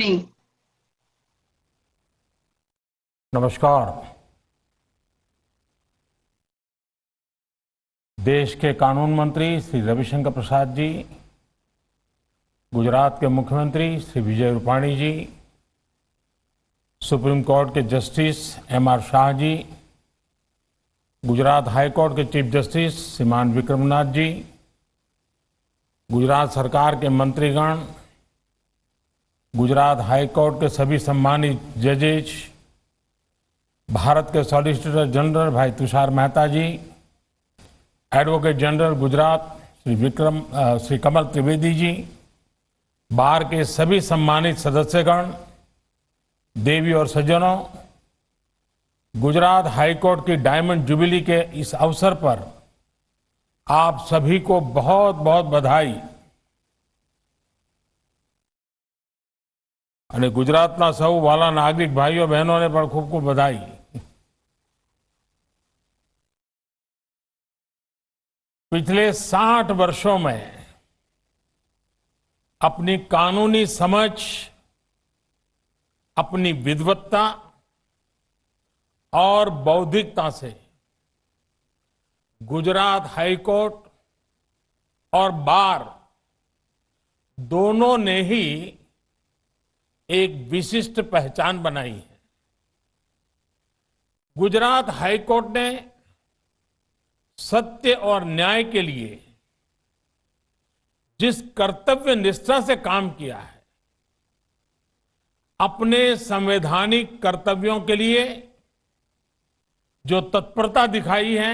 सिंह। नमस्कार। देश के कानून मंत्री श्री रविशंकर प्रसाद जी, गुजरात के मुख्यमंत्री श्री विजय रूपाणी जी, सुप्रीम कोर्ट के justice MR. Shah ji, Gujarat high court के चीफ जस्टिस श्रीमान विक्रमनाथ जी, गुजरात सरकार के मंत्रीगण, गुजरात हाई कोर्ट के सभी सम्मानित जजेज, भारत के सॉलिसिटर जनरल भाई तुषार मेहता जी, एडवोकेट जनरल गुजरात श्री कमल त्रिवेदी जी, बार के सभी सम्मानित सदस्यगण, देवी और सज्जनों, गुजरात हाई कोर्ट की डायमंड जुबिली के इस अवसर पर आप सभी को बहुत बहुत बधाई। અને ગુજરાતના સૌ વાલા નાગરિક ભાઈઓ બહેનોને પણ ખૂબ ખૂબ બધાઈ। पिछले 60 वर्षों में अपनी कानूनी समझ, अपनी विद्वत्ता और बौद्धिकता से गुजरात हाई कोर्ट और बार दोनों ने ही एक विशिष्ट पहचान बनाई है। गुजरात हाई कोर्ट ने सत्य और न्याय के लिए जिस कर्तव्य निष्ठा से काम किया है, अपने संवैधानिक कर्तव्यों के लिए जो तत्परता दिखाई है,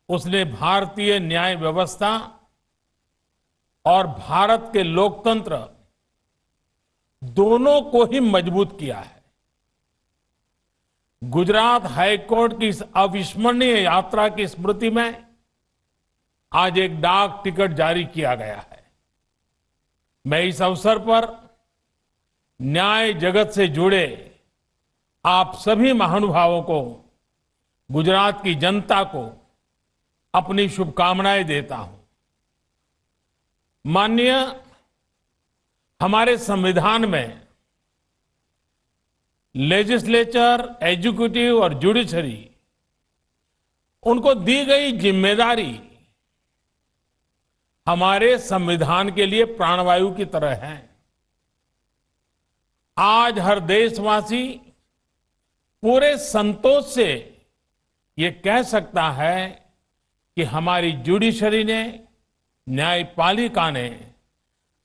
उसने भारतीय न्याय व्यवस्था और भारत के लोकतंत्र दोनों को ही मजबूत किया है। गुजरात हाई कोर्ट की इस अविस्मरणीय यात्रा की स्मृति में आज एक डाक टिकट जारी किया गया है। मैं इस अवसर पर न्याय जगत से जुड़े आप सभी महानुभावों को, गुजरात की जनता को अपनी शुभकामनाएं देता हूं। माननीय हमारे संविधान में लेजिस्लेचर, एग्जीक्यूटिव और जुडिशरी, उनको दी गई जिम्मेदारी हमारे संविधान के लिए प्राणवायु की तरह है। आज हर देशवासी पूरे संतोष से ये कह सकता है कि हमारी जुडिशरी ने, न्यायपालिका ने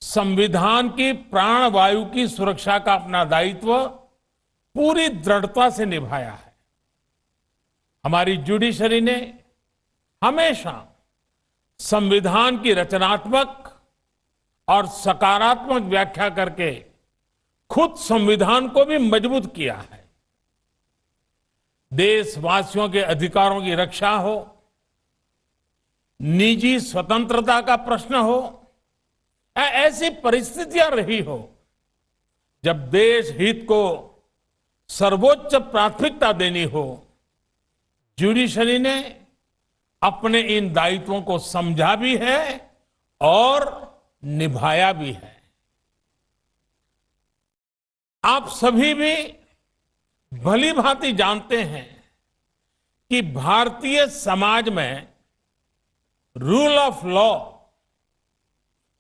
संविधान की प्राणवायु की सुरक्षा का अपना दायित्व पूरी दृढ़ता से निभाया है। हमारी जुडिशरी ने हमेशा संविधान की रचनात्मक और सकारात्मक व्याख्या करके खुद संविधान को भी मजबूत किया है। देशवासियों के अधिकारों की रक्षा हो, निजी स्वतंत्रता का प्रश्न हो, ऐसी परिस्थितियां रही हो जब देश हित को सर्वोच्च प्राथमिकता देनी हो, जुडिशरी ने अपने इन दायित्वों को समझा भी है और निभाया भी है। आप सभी भी भली भांति जानते हैं कि भारतीय समाज में रूल ऑफ लॉ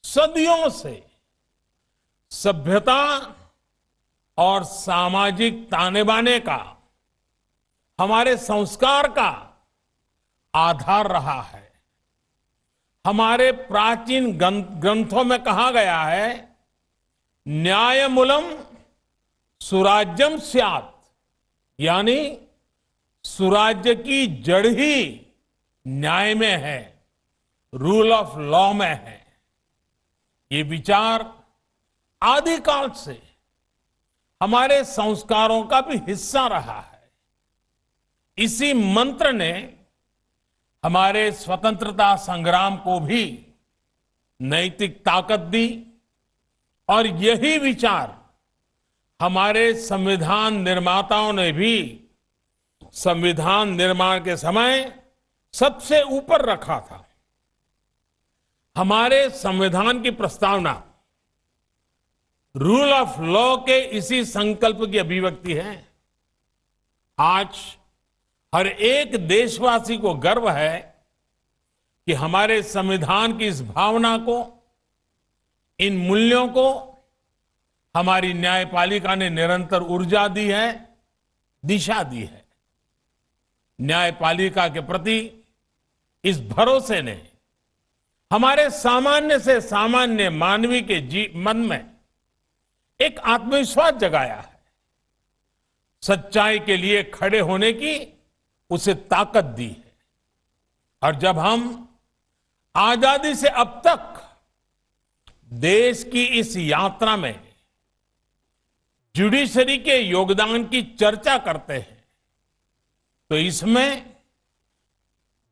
सदियों से सभ्यता और सामाजिक ताने बाने का, हमारे संस्कार का आधार रहा है। हमारे प्राचीन ग्रंथों में कहा गया है, न्यायमूलम सुराज्यम स्यात्, यानी सुराज्य की जड़ ही न्याय में है, रूल ऑफ लॉ में है। ये विचार आदिकाल से हमारे संस्कारों का भी हिस्सा रहा है। इसी मंत्र ने हमारे स्वतंत्रता संग्राम को भी नैतिक ताकत दी और यही विचार हमारे संविधान निर्माताओं ने भी संविधान निर्माण के समय सबसे ऊपर रखा था। हमारे संविधान की प्रस्तावना रूल ऑफ लॉ के इसी संकल्प की अभिव्यक्ति है। आज हर एक देशवासी को गर्व है कि हमारे संविधान की इस भावना को, इन मूल्यों को हमारी न्यायपालिका ने निरंतर ऊर्जा दी है, दिशा दी है। न्यायपालिका के प्रति इस भरोसे ने हमारे सामान्य से सामान्य मानवी के मन में एक आत्मविश्वास जगाया है। सच्चाई के लिए खड़े होने की उसे ताकत दी है। और जब हम आजादी से अब तक देश की इस यात्रा में जुडिशरी के योगदान की चर्चा करते हैं, तो इसमें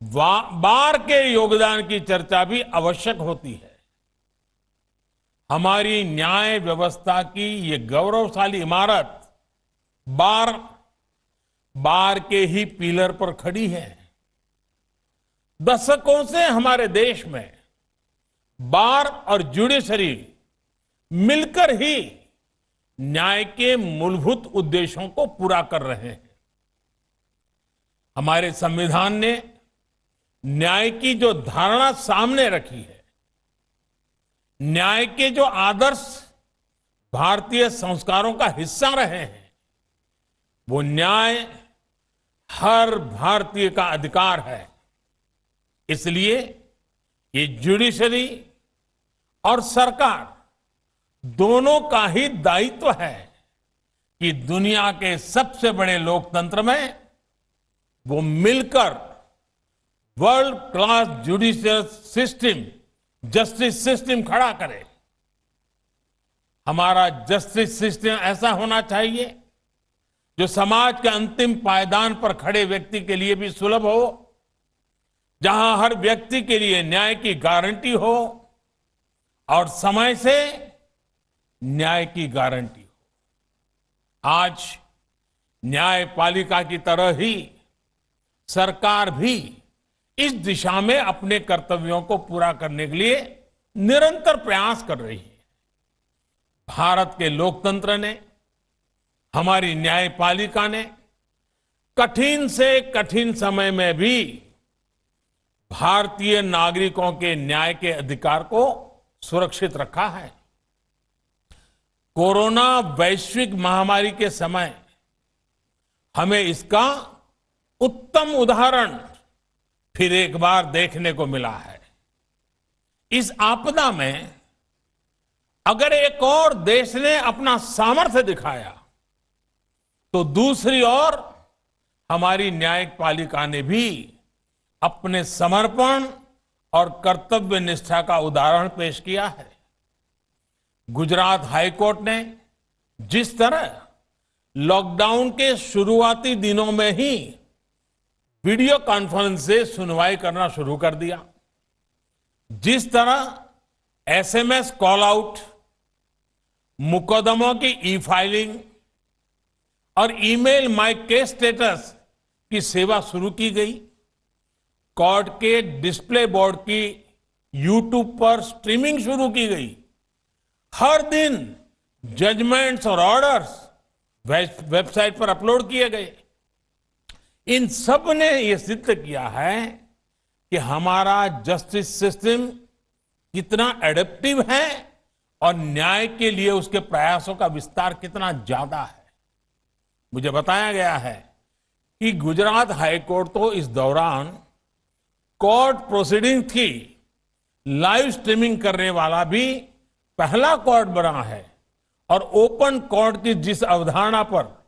बार के योगदान की चर्चा भी आवश्यक होती है। हमारी न्याय व्यवस्था की ये गौरवशाली इमारत बार के ही पिलर पर खड़ी है। दशकों से हमारे देश में बार और जुडिशरी मिलकर ही न्याय के मूलभूत उद्देश्यों को पूरा कर रहे हैं। हमारे संविधान ने न्याय की जो धारणा सामने रखी है, न्याय के जो आदर्श भारतीय संस्कारों का हिस्सा रहे हैं, वो न्याय हर भारतीय का अधिकार है। इसलिए ये जुडिशरी और सरकार दोनों का ही दायित्व है कि दुनिया के सबसे बड़े लोकतंत्र में वो मिलकर world class judicial system, justice system खड़ा करे। हमारा जस्टिस सिस्टम ऐसा होना चाहिए जो समाज के अंतिम पायदान पर खड़े व्यक्ति के लिए भी सुलभ हो, जहां हर व्यक्ति के लिए न्याय की गारंटी हो और समय से न्याय की गारंटी हो। आज न्यायपालिका की तरह ही सरकार भी इस दिशा में अपने कर्तव्यों को पूरा करने के लिए निरंतर प्रयास कर रही है। भारत के लोकतंत्र ने, हमारी न्यायपालिका ने कठिन से कठिन समय में भी भारतीय नागरिकों के न्याय के अधिकार को सुरक्षित रखा है। कोरोना वैश्विक महामारी के समय हमें इसका उत्तम उदाहरण फिर एक बार देखने को मिला है। इस आपदा में अगर एक और देश ने अपना सामर्थ्य दिखाया, तो दूसरी ओर हमारी न्यायपालिका ने भी अपने समर्पण और कर्तव्य निष्ठा का उदाहरण पेश किया है। गुजरात हाईकोर्ट ने जिस तरह लॉकडाउन के शुरुआती दिनों में ही वीडियो कॉन्फ्रेंस से सुनवाई करना शुरू कर दिया, जिस तरह एसएमएस कॉल आउट, मुकदमों की ई फाइलिंग और ईमेल माय केस स्टेटस की सेवा शुरू की गई, कोर्ट के डिस्प्ले बोर्ड की यूट्यूब पर स्ट्रीमिंग शुरू की गई, हर दिन जजमेंट्स और ऑर्डर्स वेबसाइट पर अपलोड किए गए। इन सब ने यह सिद्ध किया है कि हमारा जस्टिस सिस्टम कितना एडेप्टिव है और न्याय के लिए उसके प्रयासों का विस्तार कितना ज्यादा है। मुझे बताया गया है कि गुजरात हाईकोर्ट तो इस दौरान कोर्ट प्रोसीडिंग की लाइव स्ट्रीमिंग करने वाला भी पहला कोर्ट बना है, और ओपन कोर्ट की जिस अवधारणा पर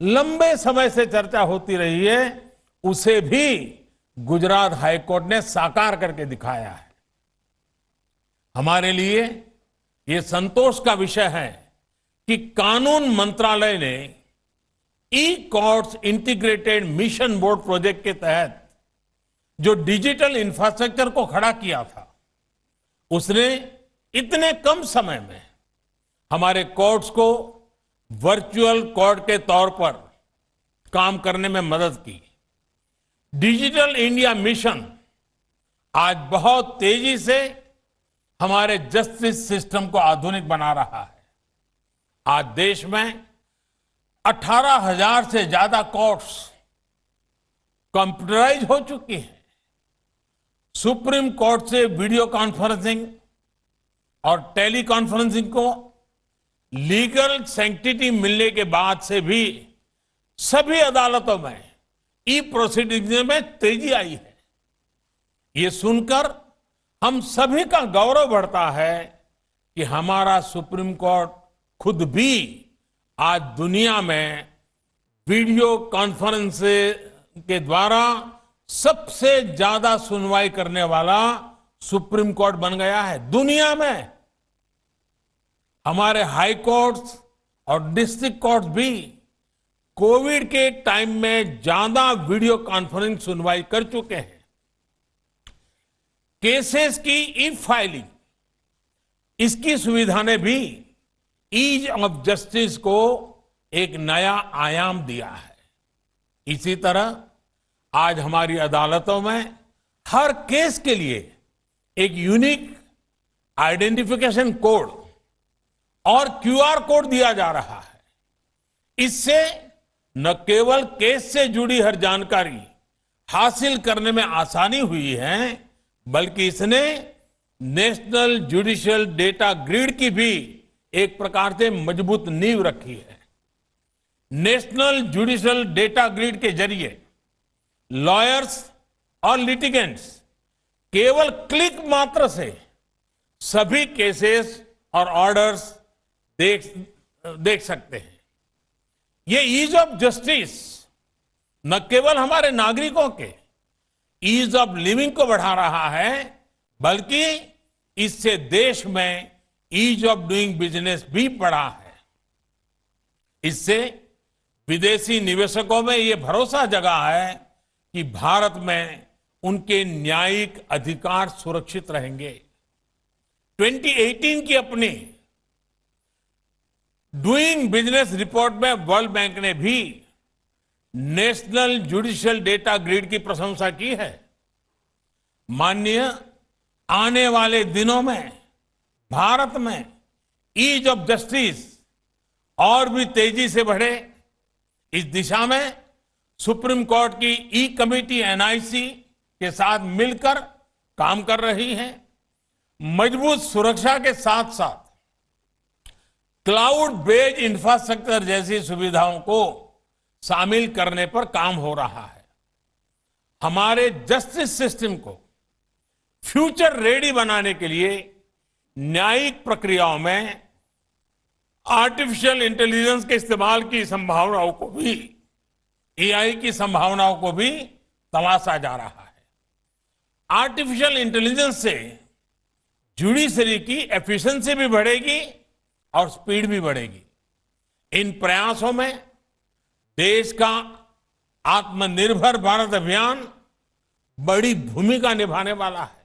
लंबे समय से चर्चा होती रही है, उसे भी गुजरात हाईकोर्ट ने साकार करके दिखाया है। हमारे लिए यह संतोष का विषय है कि कानून मंत्रालय ने e courts integrated mission board project के तहत जो डिजिटल इंफ्रास्ट्रक्चर को खड़ा किया था, उसने इतने कम समय में हमारे कोर्ट्स को वर्चुअल कोर्ट के तौर पर काम करने में मदद की। डिजिटल इंडिया मिशन आज बहुत तेजी से हमारे जस्टिस सिस्टम को आधुनिक बना रहा है। आज देश में 18,000 से ज्यादा कोर्ट्स कंप्यूटराइज हो चुकी हैं। सुप्रीम कोर्ट से वीडियो कॉन्फ्रेंसिंग और टेली कॉन्फ्रेंसिंग को लीगल सैंक्टिटी मिलने के बाद से भी सभी अदालतों में ई प्रोसीडिंग में तेजी आई है। ये सुनकर हम सभी का गौरव बढ़ता है कि हमारा सुप्रीम कोर्ट खुद भी आज दुनिया में वीडियो कॉन्फ्रेंस के द्वारा सबसे ज्यादा सुनवाई करने वाला सुप्रीम कोर्ट बन गया है। दुनिया में हमारे हाई कोर्ट्स और डिस्ट्रिक्ट कोर्ट्स भी कोविड के टाइम में ज्यादा वीडियो कॉन्फ्रेंसिंग सुनवाई कर चुके हैं। केसेस की ई फाइलिंग, इसकी सुविधा ने भी ईज ऑफ जस्टिस को एक नया आयाम दिया है। इसी तरह आज हमारी अदालतों में हर केस के लिए एक यूनिक आइडेंटिफिकेशन कोड और क्यूआर कोड दिया जा रहा है। इससे न केवल केस से जुड़ी हर जानकारी हासिल करने में आसानी हुई है, बल्कि इसने नेशनल जुडिशियल डेटा ग्रिड की भी एक प्रकार से मजबूत नींव रखी है। नेशनल जुडिशियल डेटा ग्रिड के जरिए लॉयर्स और लिटिगेंट्स केवल क्लिक मात्र से सभी केसेस और ऑर्डर्स देख सकते हैं। ये ईज ऑफ जस्टिस न केवल हमारे नागरिकों के ईज ऑफ लिविंग को बढ़ा रहा है, बल्कि इससे देश में ईज ऑफ डूइंग बिजनेस भी बढ़ा है। इससे विदेशी निवेशकों में यह भरोसा जगा है कि भारत में उनके न्यायिक अधिकार सुरक्षित रहेंगे। 2018 की अपनी डूइंग बिजनेस रिपोर्ट में वर्ल्ड बैंक ने भी नेशनल जुडिशियल डेटा ग्रिड की प्रशंसा की है। माननीय, आने वाले दिनों में भारत में ईज ऑफ जस्टिस और भी तेजी से बढ़े, इस दिशा में सुप्रीम कोर्ट की ई कमेटी एनआईसी के साथ मिलकर काम कर रही है। मजबूत सुरक्षा के साथ साथ क्लाउड बेस्ड इंफ्रास्ट्रक्चर जैसी सुविधाओं को शामिल करने पर काम हो रहा है। हमारे जस्टिस सिस्टम को फ्यूचर रेडी बनाने के लिए न्यायिक प्रक्रियाओं में आर्टिफिशियल इंटेलिजेंस के इस्तेमाल की संभावनाओं को भी, एआई की संभावनाओं को भी तलाशा जा रहा है। आर्टिफिशियल इंटेलिजेंस से जुडिशरी की एफिशिएंसी भी बढ़ेगी और स्पीड भी बढ़ेगी। इन प्रयासों में देश का आत्मनिर्भर भारत अभियान बड़ी भूमिका निभाने वाला है।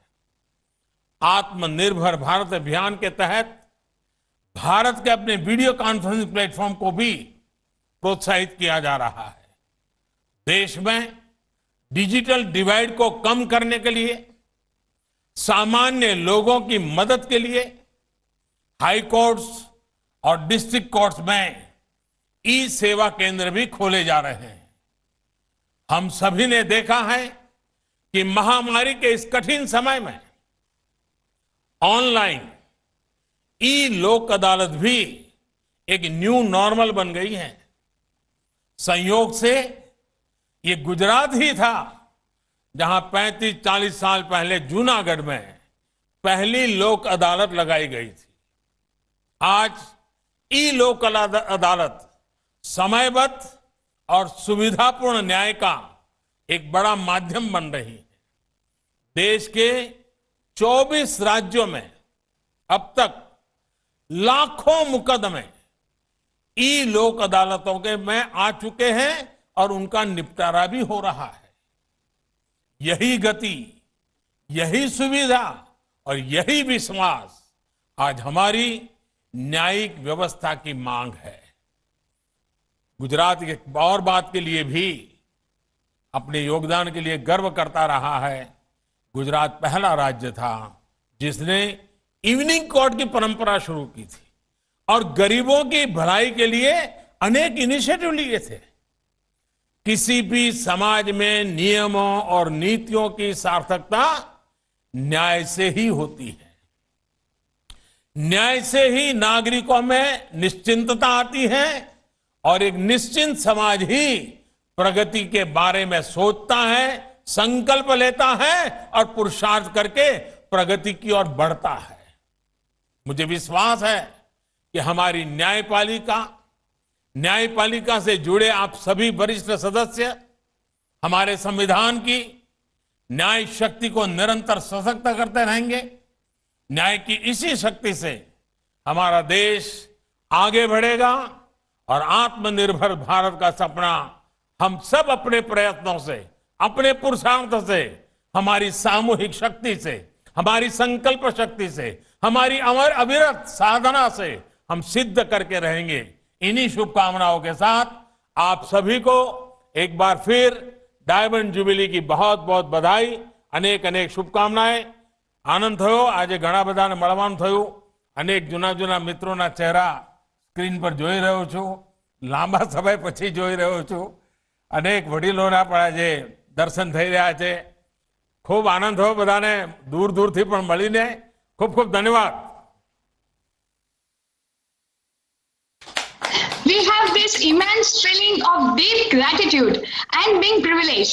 आत्मनिर्भर भारत अभियान के तहत भारत के अपने वीडियो कॉन्फ्रेंसिंग प्लेटफॉर्म को भी प्रोत्साहित किया जा रहा है। देश में डिजिटल डिवाइड को कम करने के लिए, सामान्य लोगों की मदद के लिए हाई कोर्ट्स और डिस्ट्रिक्ट कोर्ट्स में ई सेवा केंद्र भी खोले जा रहे हैं। हम सभी ने देखा है कि महामारी के इस कठिन समय में ऑनलाइन ई लोक अदालत भी एक न्यू नॉर्मल बन गई है। संयोग से ये गुजरात ही था जहां 35-40 साल पहले जूनागढ़ में पहली लोक अदालत लगाई गई थी। आज ई लोक अदालत समयबद्ध और सुविधापूर्ण न्याय का एक बड़ा माध्यम बन रही है। देश के 24 राज्यों में अब तक लाखों मुकदमे ई लोक अदालतों के में आ चुके हैं और उनका निपटारा भी हो रहा है। यही गति, यही सुविधा और यही विश्वास आज हमारी न्यायिक व्यवस्था की मांग है। गुजरात एक और बात के लिए भी अपने योगदान के लिए गर्व करता रहा है। गुजरात पहला राज्य था जिसने इवनिंग कोर्ट की परंपरा शुरू की थी और गरीबों की भलाई के लिए अनेक इनिशिएटिव लिए थे। किसी भी समाज में नियमों और नीतियों की सार्थकता न्याय से ही होती है। न्याय से ही नागरिकों में निश्चिंतता आती है और एक निश्चिंत समाज ही प्रगति के बारे में सोचता है, संकल्प लेता है और पुरुषार्थ करके प्रगति की ओर बढ़ता है। मुझे विश्वास है कि हमारी न्यायपालिका से जुड़े आप सभी वरिष्ठ सदस्य हमारे संविधान की न्याय शक्ति को निरंतर सशक्त करते रहेंगे। न्याय की इसी शक्ति से हमारा देश आगे बढ़ेगा और आत्मनिर्भर भारत का सपना हम सब अपने प्रयत्नों से, अपने पुरुषार्थ से, हमारी सामूहिक शक्ति से, हमारी संकल्प शक्ति से, हमारी अविरत साधना से हम सिद्ध करके रहेंगे। इन्हीं शुभकामनाओं के साथ आप सभी को एक बार फिर डायमंड जुबिली की बहुत बहुत बधाई, अनेक अनेक शुभकामनाएं। आनंद थयो। आज घણા બધાને મળવાનું થયું। અનેક જૂના મિત્રોના ચહેરા સ્ક્રીન પર જોઈ રહ્યો છું, લાંબા સમય પછી જોઈ રહ્યો છું। અનેક વડીલોના પણ આજે દર્શન થઈ રહ્યા છે। ખૂબ આનંદ થયો બધાને દૂર દૂરથી પણ મળીને। ખૂબ ખૂબ ધન્યવાદ। We have this immense feeling of deep gratitude and being privileged